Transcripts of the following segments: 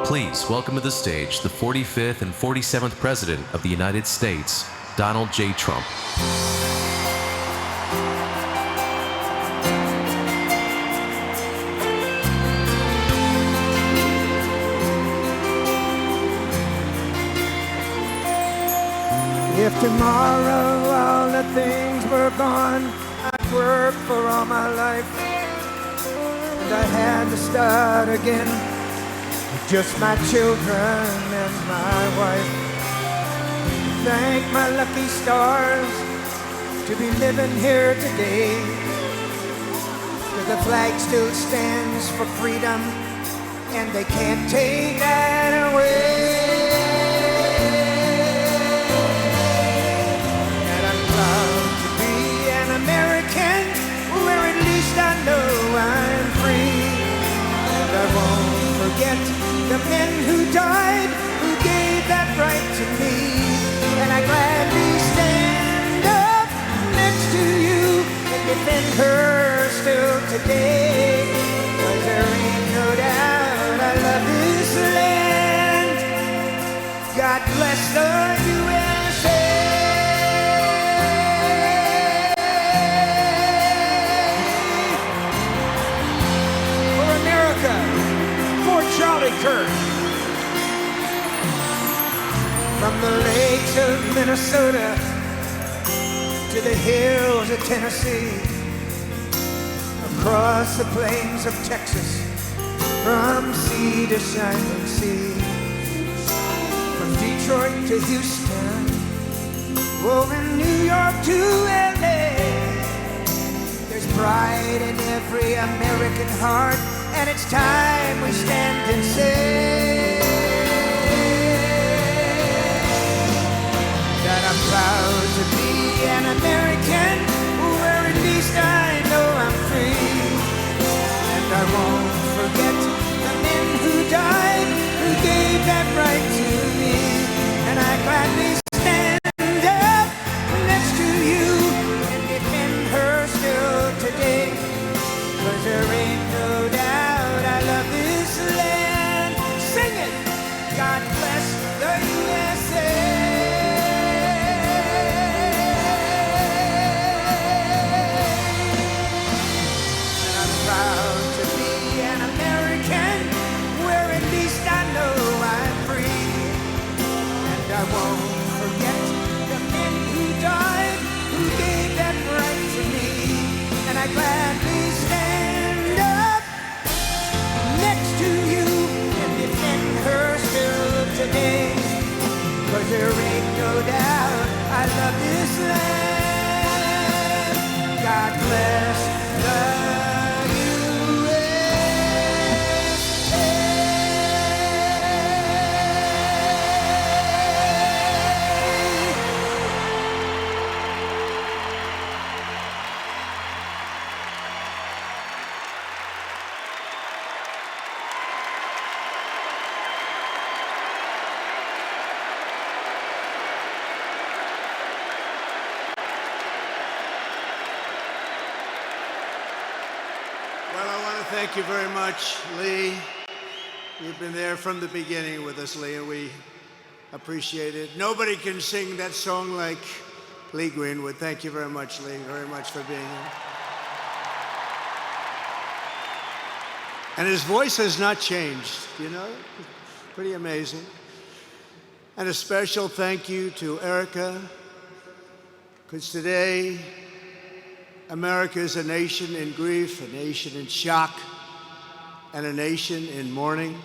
Please welcome to the stage the 45th and 47th President of the United States, Donald J. Trump. If tomorrow all the things were gone, I'd work for all my life, and I had to start again with just my children and my wife. Thank my lucky stars to be living here today, 'cause the flag still stands for freedom, and they can't take that away. I know I'm free, and I won't forget the men who died, who gave that right to me. And I gladly stand up next to you and defend her still today, 'cause there ain't no doubt I love this land. God bless the USA. Charlie Kirk. From the lakes of Minnesota to the hills of Tennessee, across the plains of Texas, from sea to shining sea, from Detroit to Houston, over New York to LA. There's pride in every American heart, and it's time we stand and say that I'm proud to be an American, where at least I know I'm free. And I won't forget the men who died, who gave that right to me. And I gladly stand up next to you and defend her still today, 'cause there ain't no doubt I love this land. Sing it! God bless the USA. And I'm proud to be an American, where at least I know I'm free. And I won't forget the men who died, who gave that right to me. And I gladly stand up next to you and defend her still today, 'cause there ain't no doubt I love this land. God bless the Thank you very much, Lee. You've been there from the beginning with us, Lee, and we appreciate it. Nobody can sing that song like Lee Greenwood. Thank you very much, Lee, very much for being here. And his voice has not changed, you know? Pretty amazing. And a special thank you to Erica, because today, America is a nation in grief, a nation in shock, and a nation in mourning.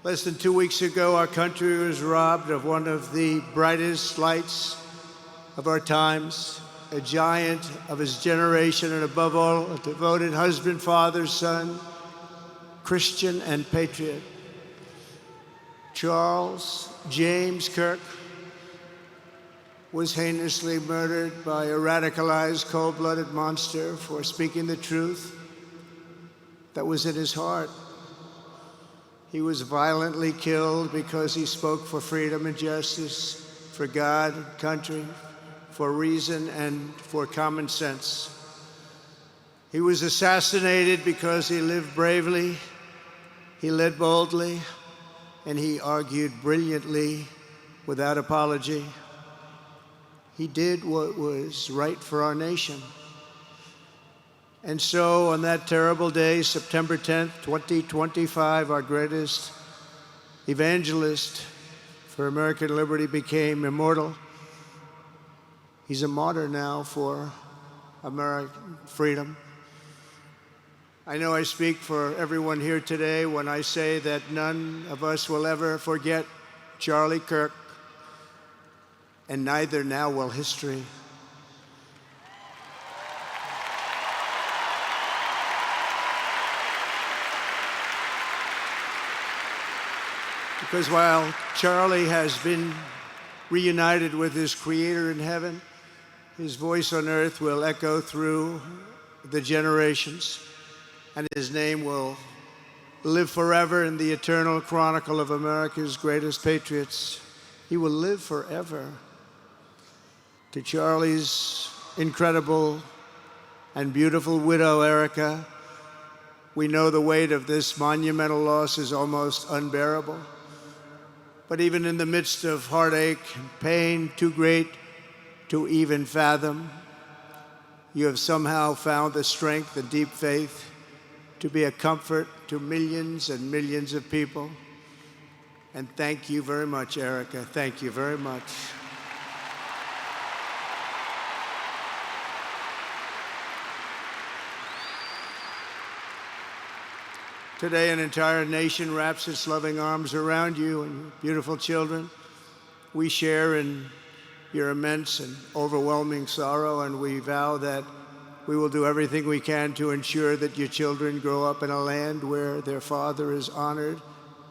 Less than 2 weeks ago, our country was robbed of one of the brightest lights of our times, a giant of his generation, and above all, a devoted husband, father, son, Christian, and patriot. Charles James Kirk was heinously murdered by a radicalized, cold-blooded monster for speaking the truth that was in his heart. He was violently killed because he spoke for freedom and justice, for God and country, for reason and for common sense. He was assassinated because he lived bravely, he led boldly, and he argued brilliantly without apology. He did what was right for our nation. And so on that terrible day, September 10th, 2025, our greatest evangelist for American liberty became immortal. He's a martyr now for American freedom. I know I speak for everyone here today when I say that none of us will ever forget Charlie Kirk, and neither now will history. Because while Charlie has been reunited with his Creator in heaven, his voice on earth will echo through the generations, and his name will live forever in the eternal chronicle of America's greatest patriots. He will live forever. To Charlie's incredible and beautiful widow, Erica, we know the weight of this monumental loss is almost unbearable. But even in the midst of heartache and pain too great to even fathom, you have somehow found the strength and deep faith to be a comfort to millions and millions of people. And thank you very much, Erica. Thank you very much. Today, an entire nation wraps its loving arms around you and your beautiful children. We share in your immense and overwhelming sorrow, and we vow that we will do everything we can to ensure that your children grow up in a land where their father is honored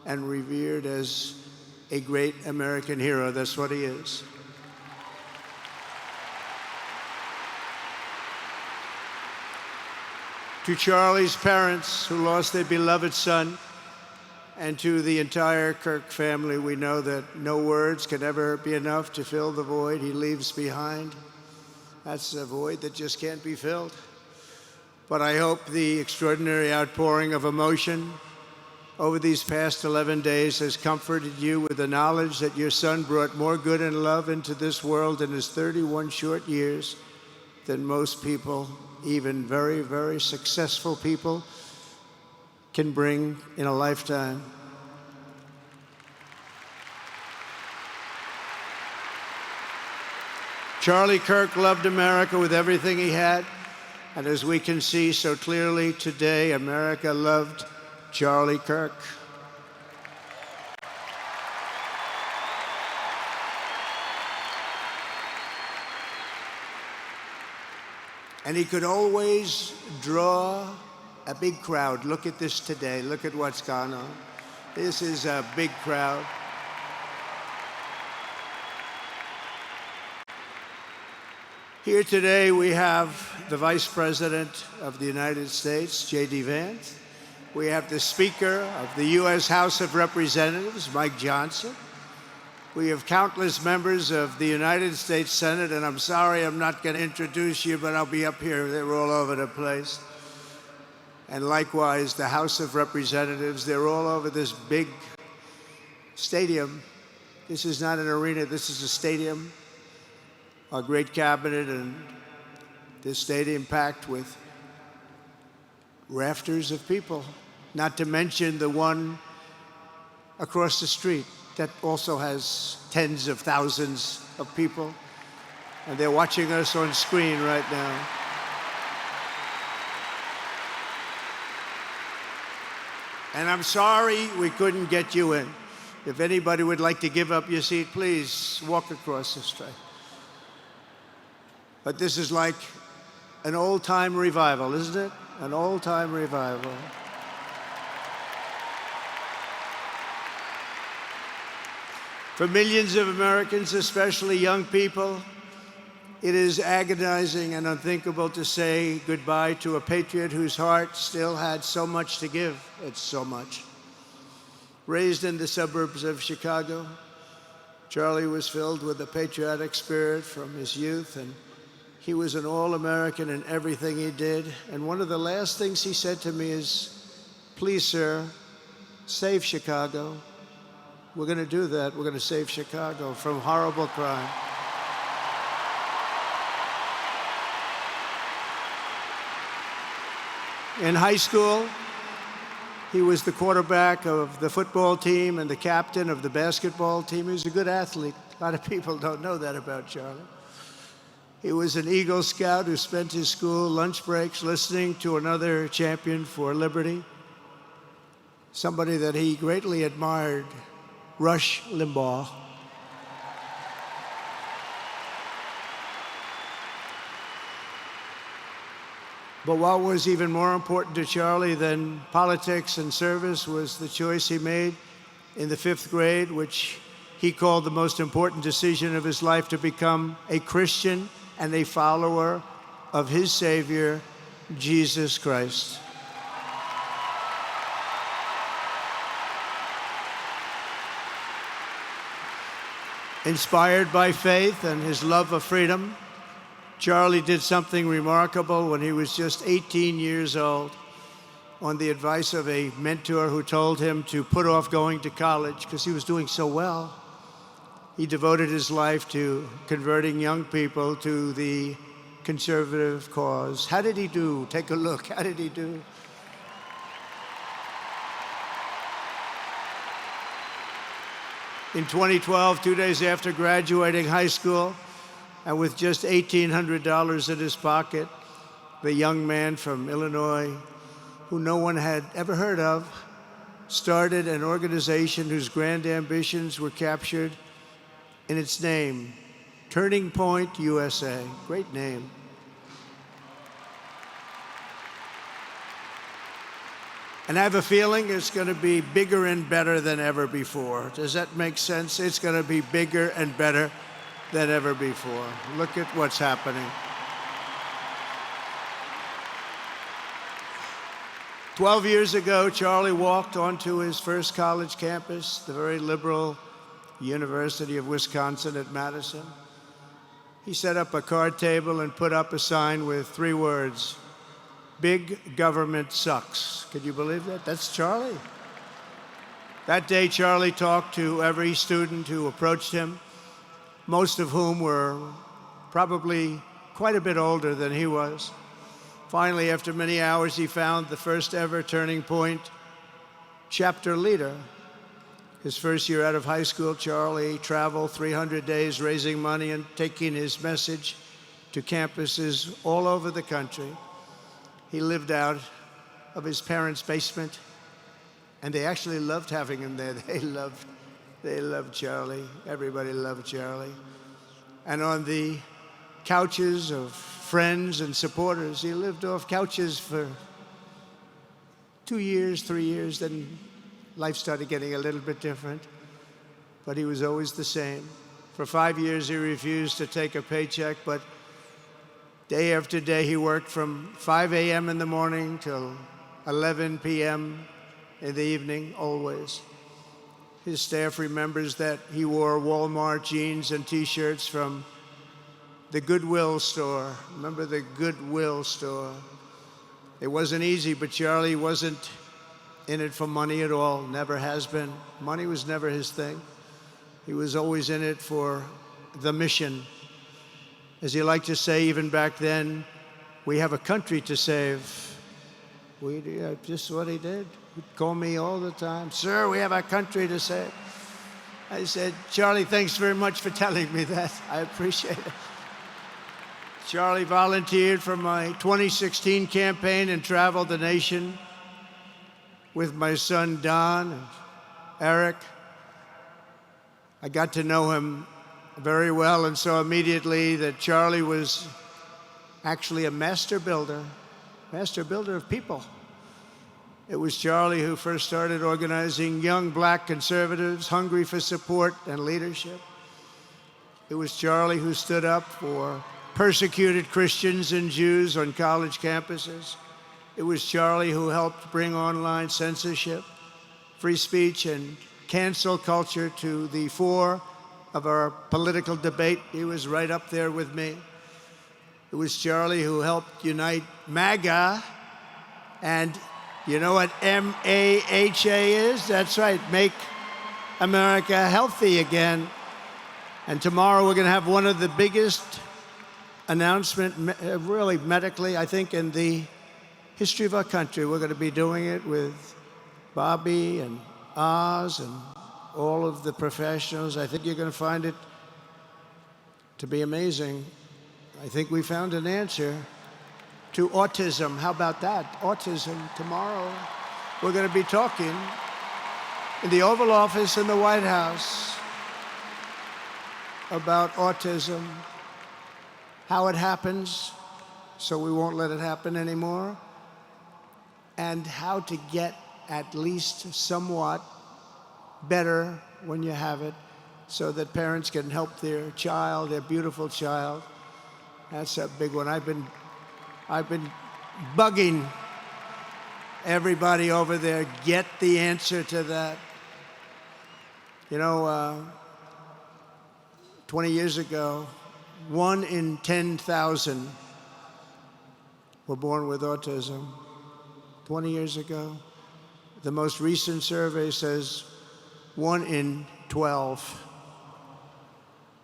and revered as a great American hero. That's what he is. To Charlie's parents who lost their beloved son, and to the entire Kirk family, we know that no words can ever be enough to fill the void he leaves behind. That's a void that just can't be filled. But I hope the extraordinary outpouring of emotion over these past 11 days has comforted you with the knowledge that your son brought more good and love into this world in his 31 short years than most people, even very, very successful people, can bring in a lifetime. Charlie Kirk loved America with everything he had, and as we can see so clearly today, America loved Charlie Kirk. And he could always draw a big crowd. Look at this today. Look at what's gone on. This is a big crowd. Here today we have the Vice President of the United States, J.D. Vance. We have the Speaker of the U.S. House of Representatives, Mike Johnson. We have countless members of the United States Senate, and I'm sorry I'm not going to introduce you, but I'll be up here. They're all over the place. And likewise, the House of Representatives, they're all over this big stadium. This is not an arena, this is a stadium. Our great cabinet and this stadium packed with rafters of people, not to mention the one across the street that also has tens of thousands of people, and they're watching us on screen right now. And I'm sorry we couldn't get you in. If anybody would like to give up your seat, please walk across the street. But this is like an old-time revival, isn't it? An old-time revival. For millions of Americans, especially young people, it is agonizing and unthinkable to say goodbye to a patriot whose heart still had so much to give. It's so much. Raised in the suburbs of Chicago, Charlie was filled with a patriotic spirit from his youth, and he was an all-American in everything he did. And one of the last things he said to me is, "Please, sir, save Chicago. We're going to do that. We're going to save Chicago from horrible crime. In high school, he was the quarterback of the football team and the captain of the basketball team. He was a good athlete. A lot of people don't know that about Charlie. He was an Eagle Scout who spent his school lunch breaks listening to another champion for liberty, somebody that he greatly admired, Rush Limbaugh. But what was even more important to Charlie than politics and service was the choice he made in the 5th grade, which he called the most important decision of his life, to become a Christian and a follower of his Savior, Jesus Christ. Inspired by faith and his love of freedom, Charlie did something remarkable when he was just 18 years old. On the advice of a mentor who told him to put off going to college because he was doing so well, he devoted his life to converting young people to the conservative cause. How did he do? Take a look. How did he do? In 2012, 2 days after graduating high school, and with just $1,800 in his pocket, the young man from Illinois, who no one had ever heard of, started an organization whose grand ambitions were captured in its name, Turning Point USA. Great name. And I have a feeling it's going to be bigger and better than ever before. Does that make sense? It's going to be bigger and better than ever before. Look at what's happening. 12 years ago, Charlie walked onto his first college campus, the very liberal University of Wisconsin at Madison. He set up a card table and put up a sign with 3 words: "Big government sucks." Could you believe that? That's Charlie. That day, Charlie talked to every student who approached him, most of whom were probably quite a bit older than he was. Finally, after many hours, he found the first ever Turning Point chapter leader. His first year out of high school, Charlie traveled 300 days raising money and taking his message to campuses all over the country. He lived out of his parents' basement, and they actually loved having him there. They loved Charlie. Everybody loved Charlie. And on the couches of friends and supporters, he lived off couches for 2 years, 3 years, then life started getting a little bit different. But he was always the same. For 5 years, he refused to take a paycheck, but day after day, he worked from 5 a.m. in the morning till 11 p.m. in the evening, always. His staff remembers that he wore Walmart jeans and T-shirts from the Goodwill store. Remember the Goodwill store? It wasn't easy, but Charlie wasn't in it for money at all, never has been. Money was never his thing. He was always in it for the mission. As he liked to say even back then, we have a country to save. Just what he did. He'd call me all the time, "Sir, we have a country to save." I said, "Charlie, thanks very much for telling me that. I appreciate it." Charlie volunteered for my 2016 campaign and traveled the nation with my son, Don, and Eric. I got to know him very well and saw immediately that Charlie was actually a master builder of people. It was Charlie who first started organizing young black conservatives hungry for support and leadership. It was Charlie who stood up for persecuted Christians and Jews on college campuses. It was Charlie who helped bring online censorship, free speech, and cancel culture to the fore of our political debate. He was right up there with me. It was Charlie who helped unite MAGA, and you know what MAHA is? That's right, Make America healthy again. And tomorrow we're going to have one of the biggest announcements, really medically, I think, in the history of our country. We're going to be doing it with Bobby and Oz and all of the professionals. I think you're going to find it to be amazing. I think we found an answer to autism. How about that? Autism. Tomorrow we're going to be talking in the Oval Office in the White House about autism, how it happens, so we won't let it happen anymore, and how to get at least somewhat better when you have it, so that parents can help their child, their beautiful child. That's a big one. I've been bugging everybody over there, get the answer to that. You know, 20 years ago, 1 in 10,000 were born with autism. 20 years ago. The most recent survey says 1 in 12.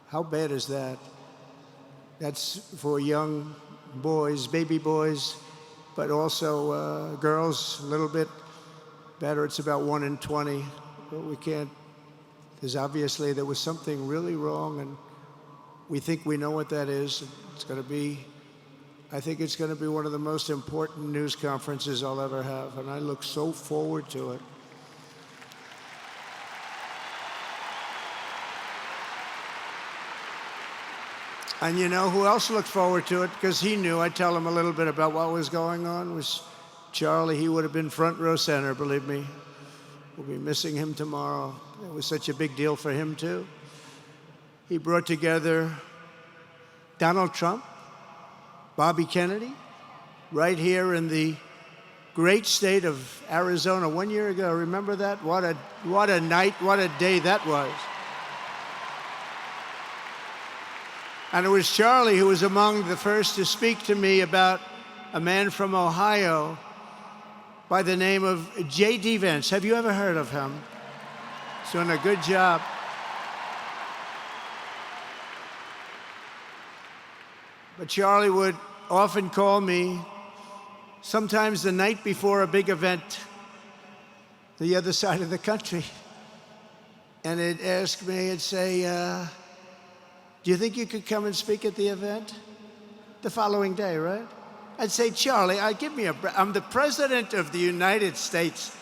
How bad is that? That's for young boys, baby boys, but also girls, a little bit better. It's about 1 in 20. But we can't. Because obviously there was something really wrong, and we think we know what that is. It's going to be, I think it's going to be one of the most important news conferences I'll ever have, and I look so forward to it. And you know who else looked forward to it? Because he knew. I'd tell him a little bit about what was going on. It was Charlie. He would have been front row center, believe me. We'll be missing him tomorrow. It was such a big deal for him, too. He brought together Donald Trump, Bobby Kennedy, right here in the great state of Arizona 1 year ago. Remember that? What a night, what a day that was. And it was Charlie who was among the first to speak to me about a man from Ohio by the name of J.D. Vance. Have you ever heard of him? He's doing a good job. But Charlie would often call me, sometimes the night before a big event, the other side of the country. And he'd ask me, he'd say, do you think you could come and speak at the event? The following day, right? I'd say, Charlie, I'm the President of the United States.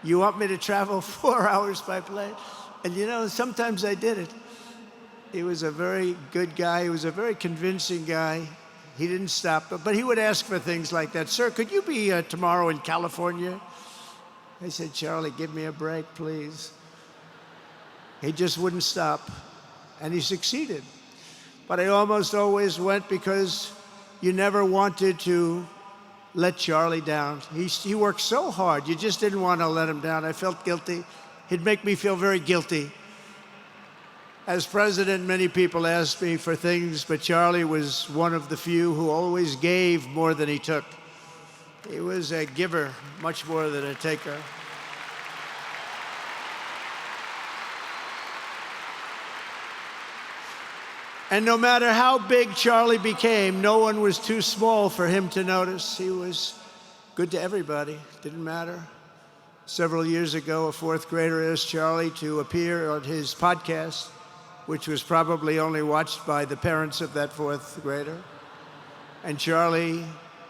You want me to travel 4 hours by plane? And you know, sometimes I did it. He was a very good guy. He was a very convincing guy. He didn't stop, but he would ask for things like that. Sir, could you be tomorrow in California? I said, Charlie, give me a break, please. He just wouldn't stop, and he succeeded. But I almost always went because you never wanted to let Charlie down. He worked so hard. You just didn't want to let him down. I felt guilty. He'd make me feel very guilty. As president, many people asked me for things, but Charlie was one of the few who always gave more than he took. He was a giver, much more than a taker. And no matter how big Charlie became, no one was too small for him to notice. He was good to everybody. Didn't matter. Several years ago, a fourth grader asked Charlie to appear on his podcast, which was probably only watched by the parents of that fourth grader. And Charlie,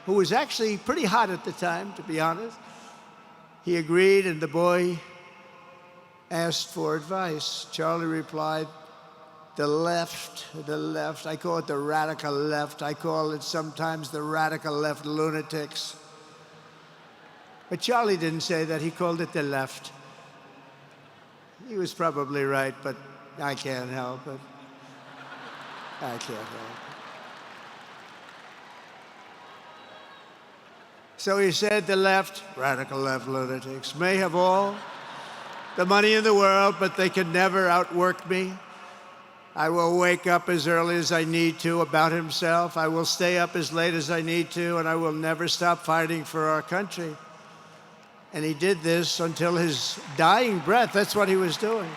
who was actually pretty hot at the time, to be honest, he agreed, and the boy asked for advice. Charlie replied, the left. I call it the radical left. I call it sometimes the radical left lunatics. But Charlie didn't say that. He called it the left. He was probably right, but I can't help it. I can't help it. So he said the left, radical left lunatics, may have all the money in the world, but they can never outwork me. I will wake up as early as I need to about himself. I will stay up as late as I need to, and I will never stop fighting for our country. And he did this until his dying breath. That's what he was doing.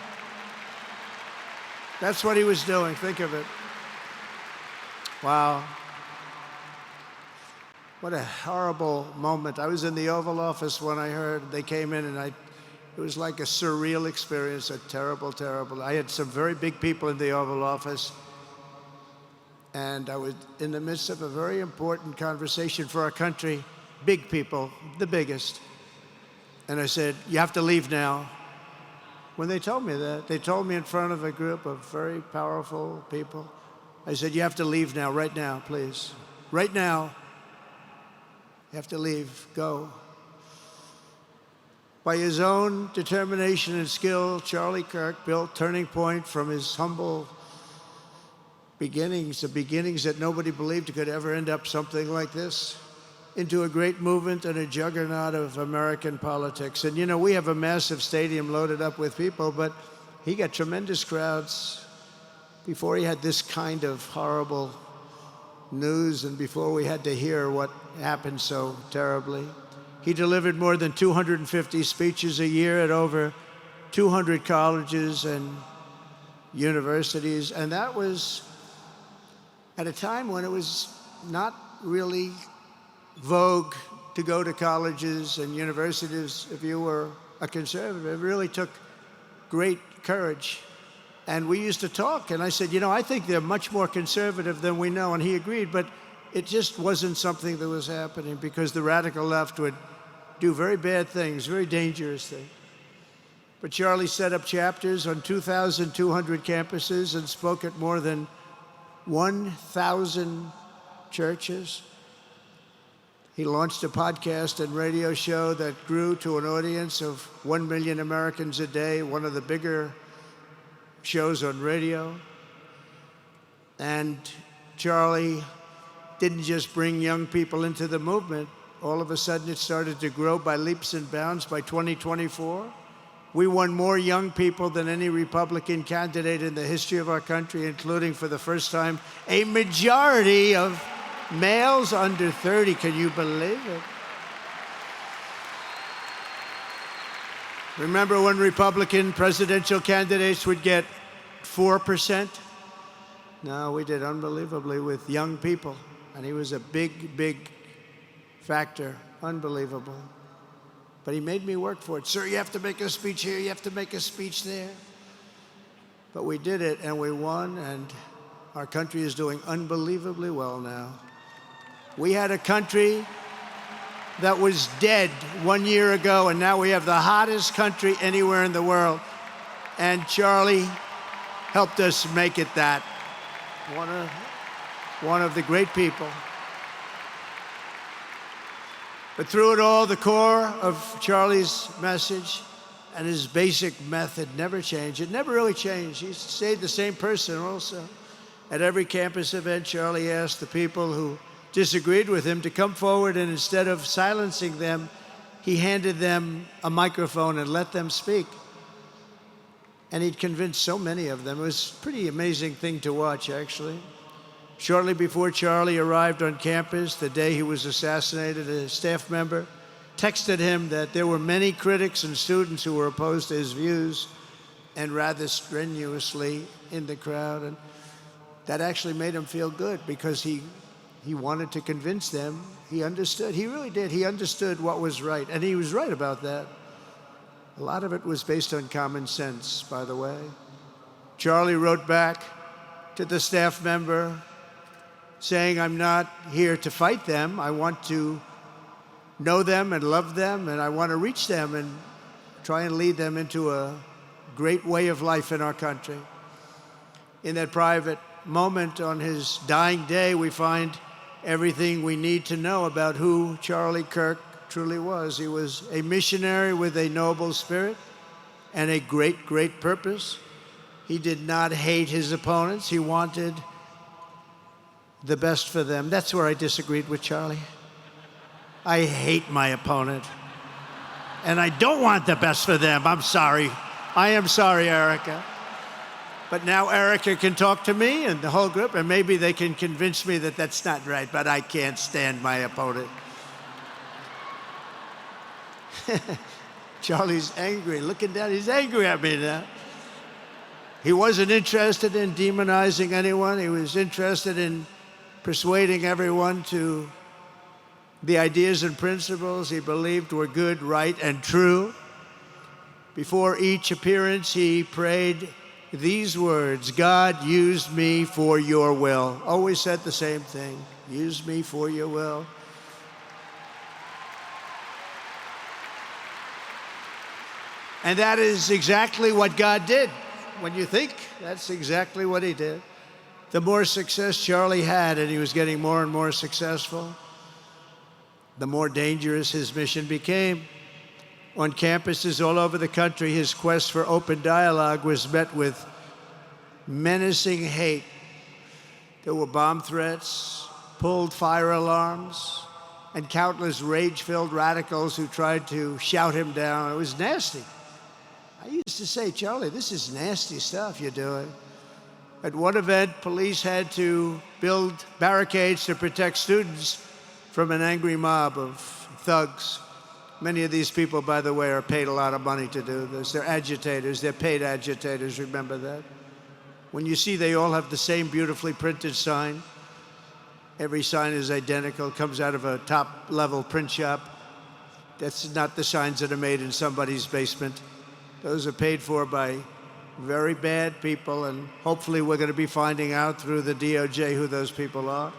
That's what he was doing. Think of it. Wow. What a horrible moment. I was in the Oval Office when I heard they came in, and it was like a surreal experience, a terrible, terrible. I had some very big people in the Oval Office, and I was in the midst of a very important conversation for our country, big people, the biggest. And I said, you have to leave now. When they told me that, they told me in front of a group of very powerful people. I said, you have to leave now, right now, please. Right now, you have to leave, go. By his own determination and skill, Charlie Kirk built Turning Point from his humble beginnings, the beginnings that nobody believed could ever end up something like this, into a great movement and a juggernaut of American politics. And you know, we have a massive stadium loaded up with people, but he got tremendous crowds before he had this kind of horrible news and before we had to hear what happened so terribly. He delivered more than 250 speeches a year at over 200 colleges and universities, and that was at a time when it was not really vogue to go to colleges and universities if you were a conservative. It really took great courage. And we used to talk, and I said, you know, I think they're much more conservative than we know, and he agreed, but it just wasn't something that was happening because the radical left would do very bad things, very dangerous things. But Charlie set up chapters on 2,200 campuses and spoke at more than 1,000 churches. He launched a podcast and radio show that grew to an audience of 1 million Americans a day, one of the bigger shows on radio. And Charlie didn't just bring young people into the movement. All of a sudden, it started to grow by leaps and bounds. By 2024, we won more young people than any Republican candidate in the history of our country, including, for the first time, a majority of males under 30. Can you believe it? Remember when Republican presidential candidates would get 4%? No, we did unbelievably with young people. And he was a big, big factor. Unbelievable. But he made me work for it. Sir, you have to make a speech here, you have to make a speech there. But we did it, and we won, and our country is doing unbelievably well now. We had a country that was dead 1 year ago, and now we have the hottest country anywhere in the world. And Charlie helped us make it that. One of the great people. But through it all, the core of Charlie's message and his basic method never changed. It never really changed. He stayed the same person also. At every campus event, Charlie asked the people who disagreed with him to come forward, and instead of silencing them, he handed them a microphone and let them speak. And he'd convinced so many of them. It was a pretty amazing thing to watch, actually. Shortly before Charlie arrived on campus, the day he was assassinated, a staff member texted him that there were many critics and students who were opposed to his views, and rather strenuously in the crowd. And that actually made him feel good because he wanted to convince them. He understood. He really did. He understood what was right. And he was right about that. A lot of it was based on common sense, by the way. Charlie wrote back to the staff member saying, I'm not here to fight them. I want to know them and love them, and I want to reach them and try and lead them into a great way of life in our country. In that private moment on his dying day, we find everything we need to know about who Charlie Kirk truly was. He was a missionary with a noble spirit and a great, great purpose. He did not hate his opponents. He wanted the best for them. That's where I disagreed with Charlie. I hate my opponent, and I don't want the best for them. I'm sorry. I am sorry, Erica. But now Erica can talk to me and the whole group, and maybe they can convince me that that's not right, but I can't stand my opponent. Charlie's angry, looking down, he's angry at me now. He wasn't interested in demonizing anyone. He was interested in persuading everyone to the ideas and principles he believed were good, right, and true. Before each appearance, he prayed these words: God, use me for your will. Always said the same thing: use me for your will. And that is exactly what God did. When you think, that's exactly what he did. The more success Charlie had, and he was getting more and more successful, the more dangerous his mission became. On campuses all over the country, his quest for open dialogue was met with menacing hate. There were bomb threats, pulled fire alarms, and countless rage-filled radicals who tried to shout him down. It was nasty. I used to say, Charlie, this is nasty stuff you're doing. At one event, police had to build barricades to protect students from an angry mob of thugs. Many of these people, by the way, are paid a lot of money to do this. They're agitators. They're paid agitators. Remember that. When you see they all have the same beautifully printed sign, every sign is identical, comes out of a top-level print shop. That's not the signs that are made in somebody's basement. Those are paid for by very bad people, and hopefully we're going to be finding out through the DOJ who those people are.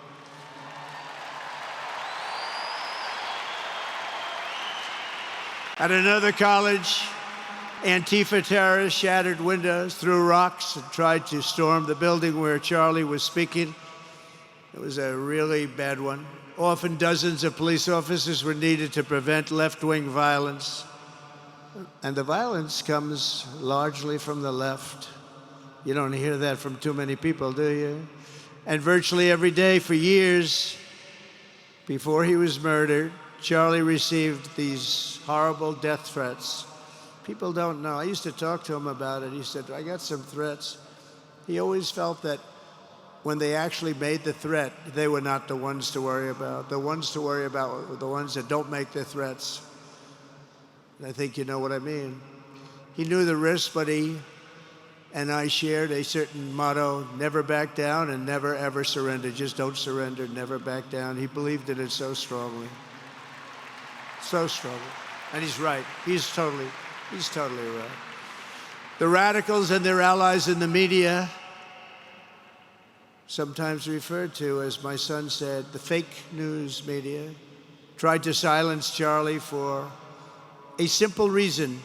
At another college, Antifa terrorists shattered windows, threw rocks, and tried to storm the building where Charlie was speaking. It was a really bad one. Often dozens of police officers were needed to prevent left-wing violence. And the violence comes largely from the left. You don't hear that from too many people, do you? And virtually every day for years before he was murdered, Charlie received these horrible death threats. People don't know. I used to talk to him about it. He said, I got some threats. He always felt that when they actually made the threat, they were not the ones to worry about. The ones to worry about were the ones that don't make the threats. And I think you know what I mean. He knew the risk, but he and I shared a certain motto: never back down and never ever surrender. Just don't surrender, never back down. He believed in it so strongly. So strongly. And he's right. He's totally right. The radicals and their allies in the media, sometimes referred to, as my son said, the fake news media, tried to silence Charlie for a simple reason: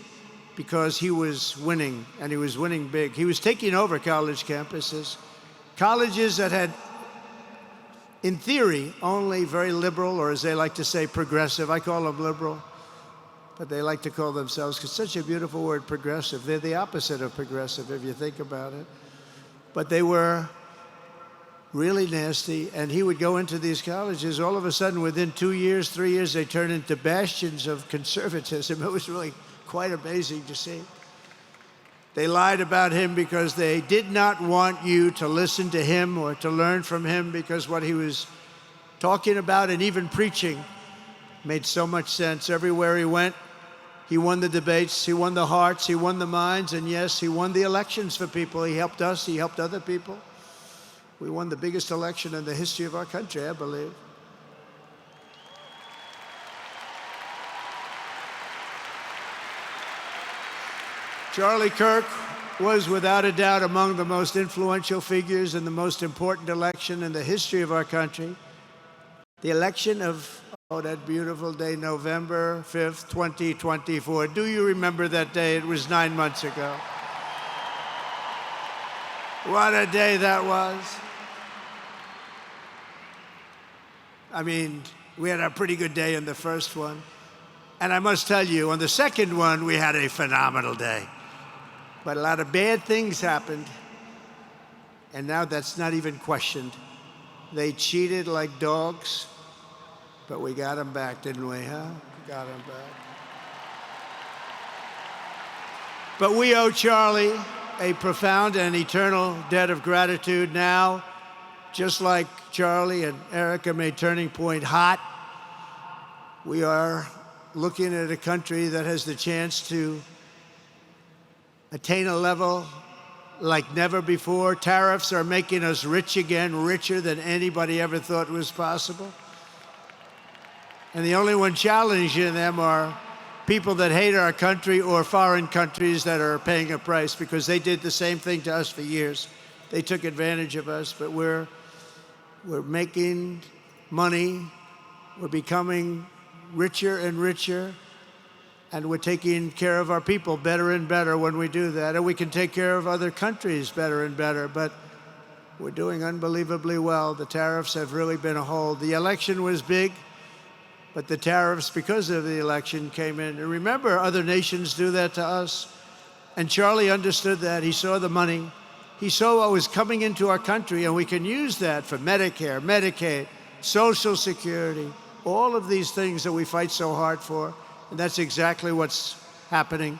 because he was winning, and he was winning big. He was taking over college campuses, colleges that had, in theory, only very liberal, or as they like to say, progressive. I call them liberal, but they like to call themselves, because such a beautiful word, progressive. They're the opposite of progressive, if you think about it. But they were really nasty, and he would go into these colleges. All of a sudden, within 2 years, 3 years, they turned into bastions of conservatism. It was really quite amazing to see. They lied about him because they did not want you to listen to him or to learn from him, because what he was talking about and even preaching made so much sense. Everywhere he went, he won the debates, he won the hearts, he won the minds, and yes, he won the elections for people. He helped us, he helped other people. We won the biggest election in the history of our country, I believe. Charlie Kirk was without a doubt among the most influential figures in the most important election in the history of our country. The election of, that beautiful day, November 5th, 2024. Do you remember that day? It was 9 months ago. What a day that was. I mean, we had a pretty good day in the first one. And I must tell you, on the second one, we had a phenomenal day. But a lot of bad things happened. And now that's not even questioned. They cheated like dogs, but we got them back, didn't we, huh? We got them back. But we owe Charlie a profound and eternal debt of gratitude now. Just like Charlie and Erica made Turning Point hot, we are looking at a country that has the chance to attain a level like never before. Tariffs are making us rich again, richer than anybody ever thought was possible. And the only one challenging them are people that hate our country or foreign countries that are paying a price, because they did the same thing to us for years. They took advantage of us, but we're making money, we're becoming richer and richer, and we're taking care of our people better and better when we do that. And we can take care of other countries better and better, but we're doing unbelievably well. The tariffs have really been a hold. The election was big, but the tariffs, because of the election, came in. And remember, other nations do that to us. And Charlie understood that. He saw the money. He saw what was coming into our country, and we can use that for Medicare, Medicaid, Social Security, all of these things that we fight so hard for. And that's exactly what's happening.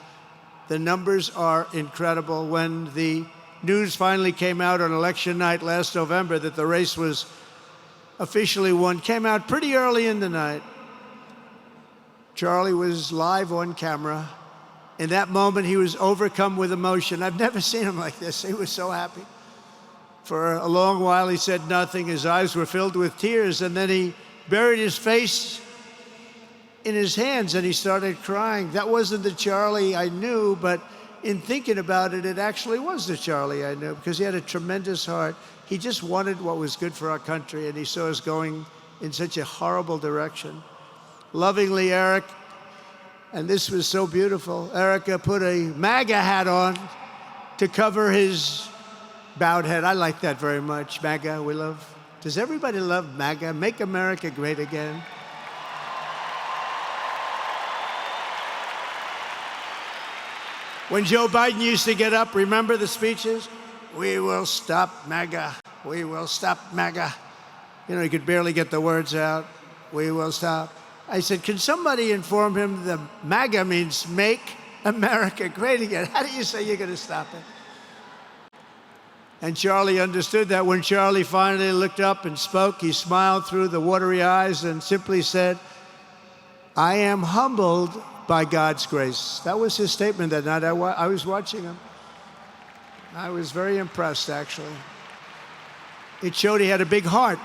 The numbers are incredible. When the news finally came out on election night last November that the race was officially won, came out pretty early in the night. Charlie was live on camera. In that moment, he was overcome with emotion. I've never seen him like this. He was so happy. For a long while, he said nothing. His eyes were filled with tears, and then he buried his face in his hands and he started crying. That wasn't the Charlie I knew, but in thinking about it, it actually was the Charlie I knew, because he had a tremendous heart. He just wanted what was good for our country, and he saw us going in such a horrible direction. Lovingly, Eric, and this was so beautiful, Erica put a MAGA hat on to cover his bowed head. I like that very much. MAGA, we love. Does everybody love MAGA? Make America Great Again. When Joe Biden used to get up, remember the speeches? We will stop MAGA. We will stop MAGA. You know, he could barely get the words out. We will stop. I said, can somebody inform him that MAGA means Make America Great Again? How do you say you're going to stop it? And Charlie understood that. When Charlie finally looked up and spoke, he smiled through the watery eyes and simply said, I am humbled by God's grace. That was his statement that night. I was watching him. I was very impressed, actually. It showed he had a big heart.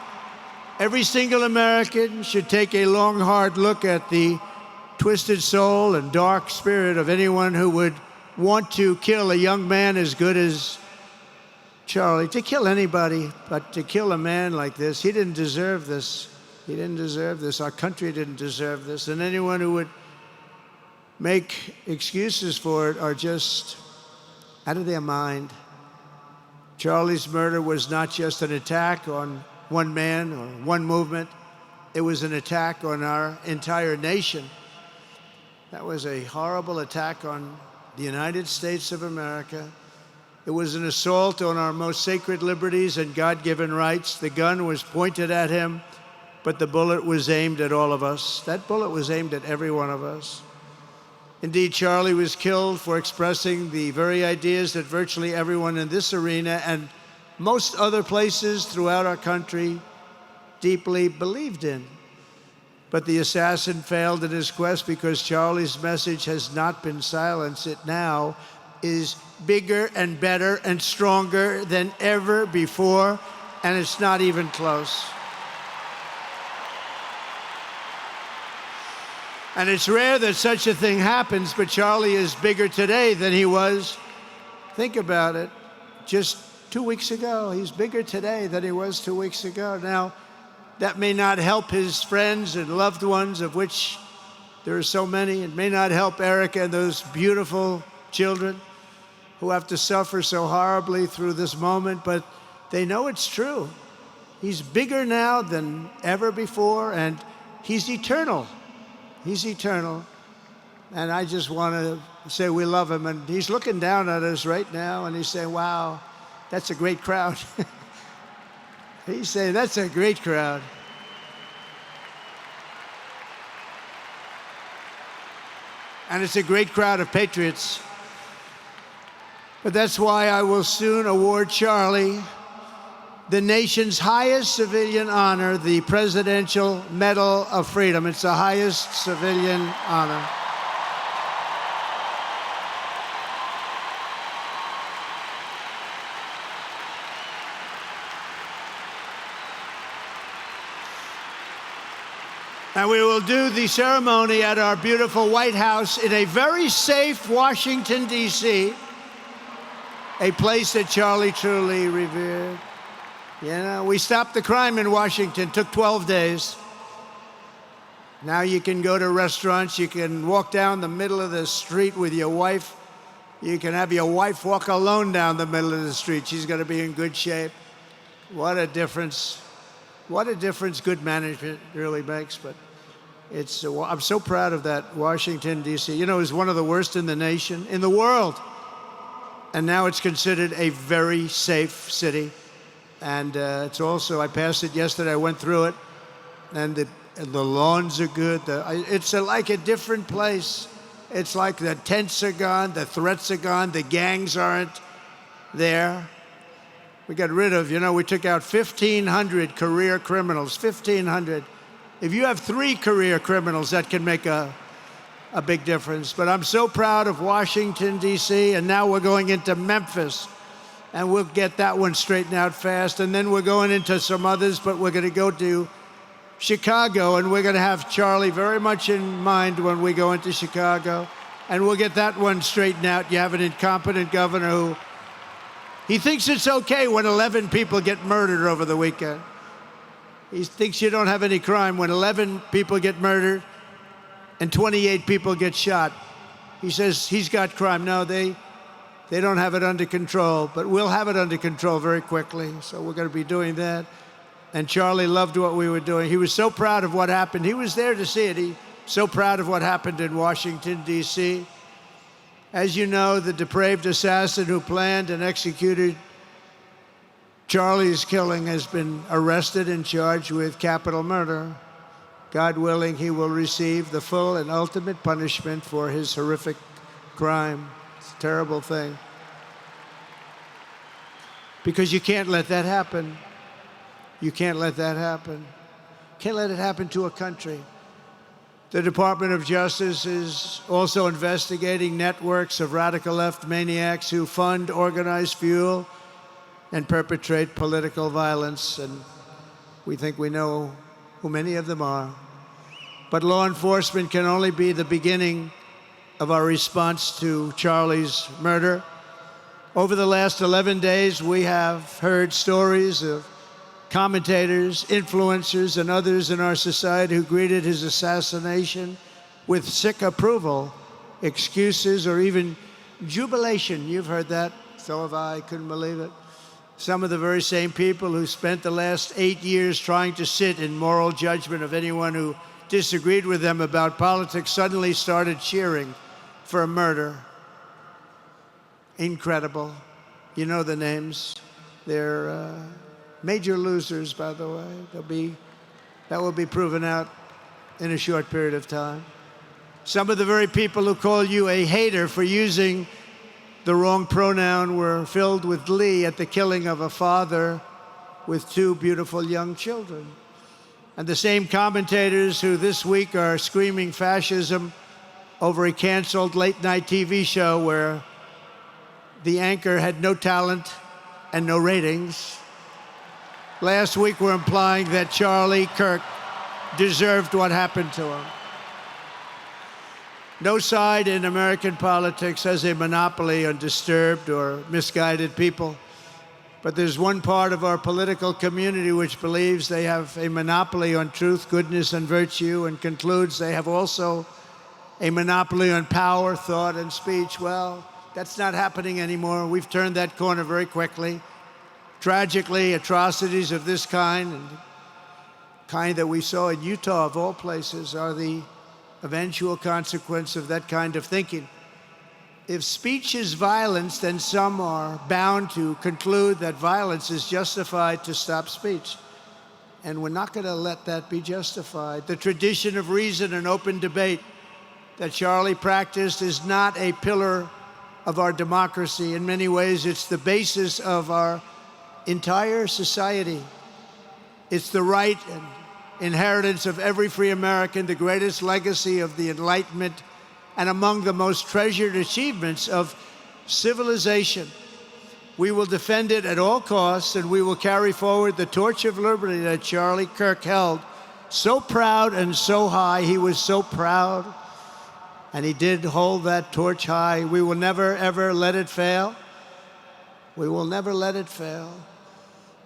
Every single American should take a long, hard look at the twisted soul and dark spirit of anyone who would want to kill a young man as good as Charlie. To kill anybody, but to kill a man like this, he didn't deserve this. He didn't deserve this. Our country didn't deserve this. And anyone who would make excuses for it are just out of their mind. Charlie's murder was not just an attack on one man or one movement. It was an attack on our entire nation. That was a horrible attack on the United States of America. It was an assault on our most sacred liberties and God-given rights. The gun was pointed at him, but the bullet was aimed at all of us. That bullet was aimed at every one of us. Indeed, Charlie was killed for expressing the very ideas that virtually everyone in this arena and most other places throughout our country deeply believed in. But the assassin failed in his quest because Charlie's message has not been silenced. It now is bigger and better and stronger than ever before, and it's not even close. And it's rare that such a thing happens, but Charlie is bigger today than he was. Think about it. Just 2 weeks ago, he's bigger today than he was 2 weeks ago. Now, that may not help his friends and loved ones, of which there are so many. It may not help Erica and those beautiful children who have to suffer so horribly through this moment, but they know it's true. He's bigger now than ever before, and he's eternal. He's eternal. And I just want to say we love him. And he's looking down at us right now, and he's saying, wow, that's a great crowd. He's saying, that's a great crowd. And it's a great crowd of patriots. But that's why I will soon award Charlie the nation's highest civilian honor, the Presidential Medal of Freedom. It's the highest civilian honor. And we will do the ceremony at our beautiful White House in a very safe Washington, D.C., a place that Charlie truly revered. You know, we stopped the crime in Washington, took 12 days. Now you can go to restaurants, you can walk down the middle of the street with your wife. You can have your wife walk alone down the middle of the street. She's going to be in good shape. What a difference. What a difference good management really makes. But I'm so proud of that, Washington, D.C. You know, it was one of the worst in the nation, in the world. And now it's considered a very safe city. And it's also, I passed it yesterday, I went through it, and the lawns are good. It's like a different place. It's like the tents are gone, the threats are gone, the gangs aren't there. We got rid of, we took out 1,500 career criminals, 1,500. If you have 3 career criminals, that can make a big difference. But I'm so proud of Washington, D.C., and now we're going into Memphis, and we'll get that one straightened out fast. And then we're going into some others, but we're going to go to Chicago, and we're going to have Charlie very much in mind when we go into Chicago, and we'll get that one straightened out. You have an incompetent governor who he thinks it's okay when 11 people get murdered over the weekend. He thinks you don't have any crime when 11 people get murdered and 28 people get shot. He says he's got crime. No, they don't have it under control, but we'll have it under control very quickly. So we're going to be doing that. And Charlie loved what we were doing. He was so proud of what happened. He was there to see it. He's so proud of what happened in Washington, D.C. As you know, the depraved assassin who planned and executed Charlie's killing has been arrested and charged with capital murder. God willing, he will receive the full and ultimate punishment for his horrific crime. It's a terrible thing. Because you can't let that happen. You can't let that happen. Can't let it happen to a country. The Department of Justice is also investigating networks of radical left maniacs who fund, organize, fuel, and perpetrate political violence. And we think we know who many of them are. But law enforcement can only be the beginning of our response to Charlie's murder. Over the last 11 days, we have heard stories of commentators, influencers, and others in our society who greeted his assassination with sick approval, excuses, or even jubilation. You've heard that. So have I. Couldn't believe it. Some of the very same people who spent the last 8 years trying to sit in moral judgment of anyone who disagreed with them about politics suddenly started cheering for a murder. Incredible. You know the names. They're major losers, by the way. That will be proven out in a short period of time. Some of the very people who call you a hater for using the wrong pronoun were filled with glee at the killing of a father with 2 beautiful young children. And the same commentators who this week are screaming fascism over a canceled late-night TV show where the anchor had no talent and no ratings. Last week were implying that Charlie Kirk deserved what happened to him. No side in American politics has a monopoly on disturbed or misguided people. But there's one part of our political community which believes they have a monopoly on truth, goodness, and virtue, and concludes they have also a monopoly on power, thought, and speech. Well, that's not happening anymore. We've turned that corner very quickly. Tragically, atrocities of this kind, and the kind that we saw in Utah, of all places, are the eventual consequence of that kind of thinking. If speech is violence, then some are bound to conclude that violence is justified to stop speech. And we're not going to let that be justified. The tradition of reason and open debate that Charlie practiced is not a pillar of our democracy. In many ways, it's the basis of our entire society. It's the right and inheritance of every free American, the greatest legacy of the Enlightenment, and among the most treasured achievements of civilization. We will defend it at all costs, and we will carry forward the torch of liberty that Charlie Kirk held so proud and so high. He was so proud, and he did hold that torch high. We will never, ever let it fail. We will never let it fail.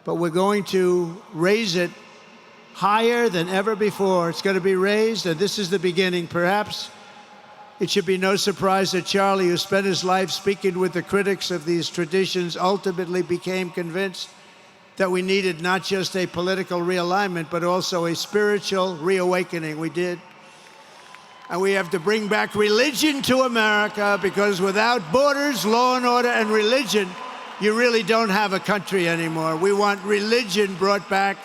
But we're going to raise it higher than ever before. It's going to be raised, and this is the beginning. Perhaps it should be no surprise that Charlie, who spent his life speaking with the critics of these traditions, ultimately became convinced that we needed not just a political realignment, but also a spiritual reawakening. We did. And we have to bring back religion to America, because without borders, law and order, and religion, you really don't have a country anymore. We want religion brought back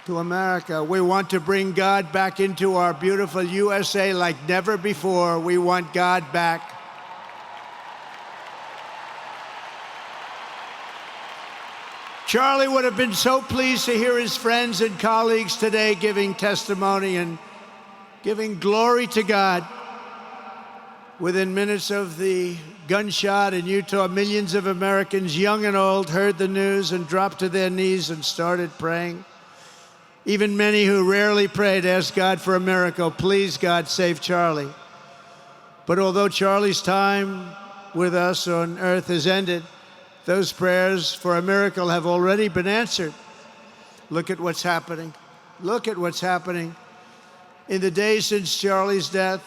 to America. We want to bring God back into our beautiful USA like never before. We want God back. Charlie would have been so pleased to hear his friends and colleagues today giving testimony and giving glory to God. Within minutes of the gunshot in Utah, millions of Americans, young and old, heard the news and dropped to their knees and started praying. Even many who rarely prayed asked God for a miracle. Please, God, save Charlie. But although Charlie's time with us on earth has ended, those prayers for a miracle have already been answered. Look at what's happening. Look at what's happening. In the days since Charlie's death,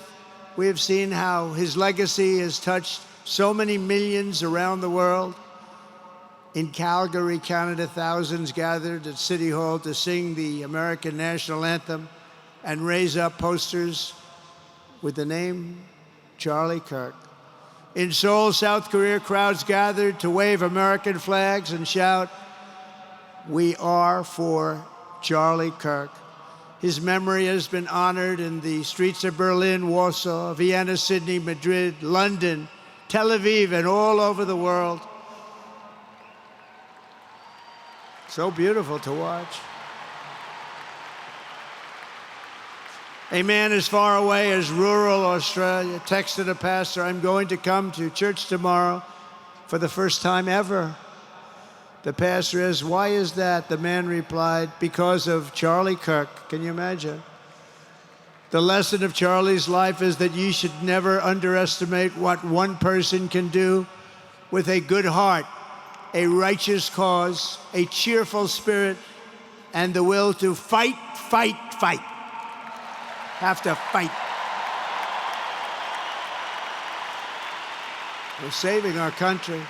we have seen how his legacy has touched so many millions around the world. In Calgary, Canada, thousands gathered at City Hall to sing the American national anthem and raise up posters with the name Charlie Kirk. In Seoul, South Korea, crowds gathered to wave American flags and shout, "We are for Charlie Kirk." His memory has been honored in the streets of Berlin, Warsaw, Vienna, Sydney, Madrid, London, Tel Aviv, and all over the world. So beautiful to watch. A man as far away as rural Australia texted a pastor, "I'm going to come to church tomorrow for the first time ever." The pastor asked, "Why is that?" The man replied, "Because of Charlie Kirk." Can you imagine? The lesson of Charlie's life is that you should never underestimate what one person can do with a good heart, a righteous cause, a cheerful spirit, and the will to fight, fight, fight. Have to fight. We're saving our country.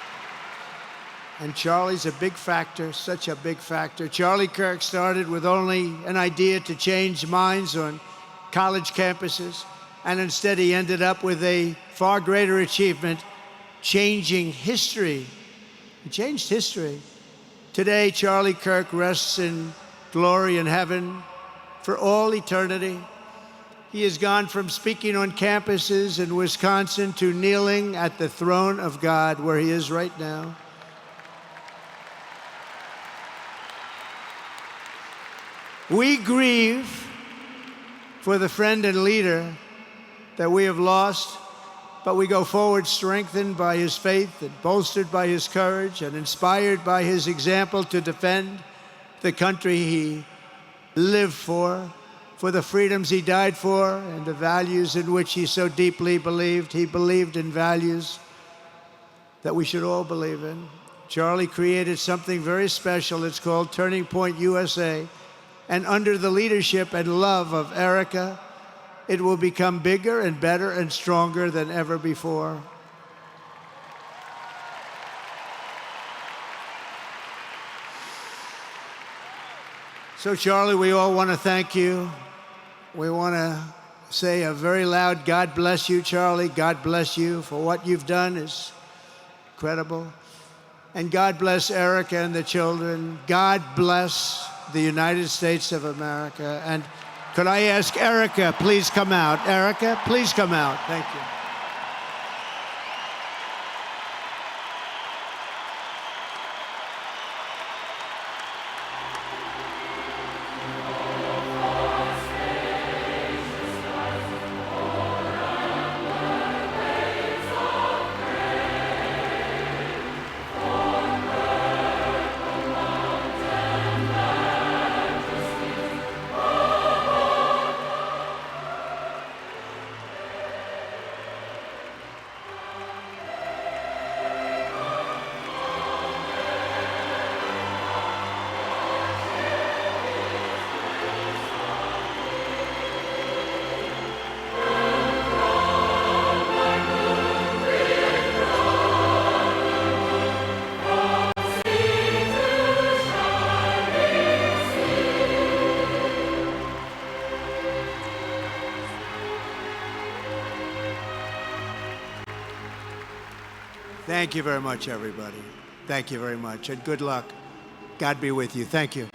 And Charlie's a big factor, such a big factor. Charlie Kirk started with only an idea to change minds on college campuses, and instead he ended up with a far greater achievement, changing history. He changed history. Today, Charlie Kirk rests in glory in heaven for all eternity. He has gone from speaking on campuses in Wisconsin to kneeling at the throne of God, where he is right now. We grieve for the friend and leader that we have lost, but we go forward strengthened by his faith and bolstered by his courage and inspired by his example to defend the country he lived for the freedoms he died for, and the values in which he so deeply believed. He believed in values that we should all believe in. Charlie created something very special. It's called Turning Point USA. And under the leadership and love of Erica, it will become bigger and better and stronger than ever before. So, Charlie, we all want to thank you. We want to say a very loud God bless you, Charlie. God bless you for what you've done is incredible. And God bless Erica and the children. God bless the United States of America. And could I ask Erica, please come out. Erica, please come out. Thank you. Thank you very much, everybody. Thank you very much, and good luck. God be with you. Thank you.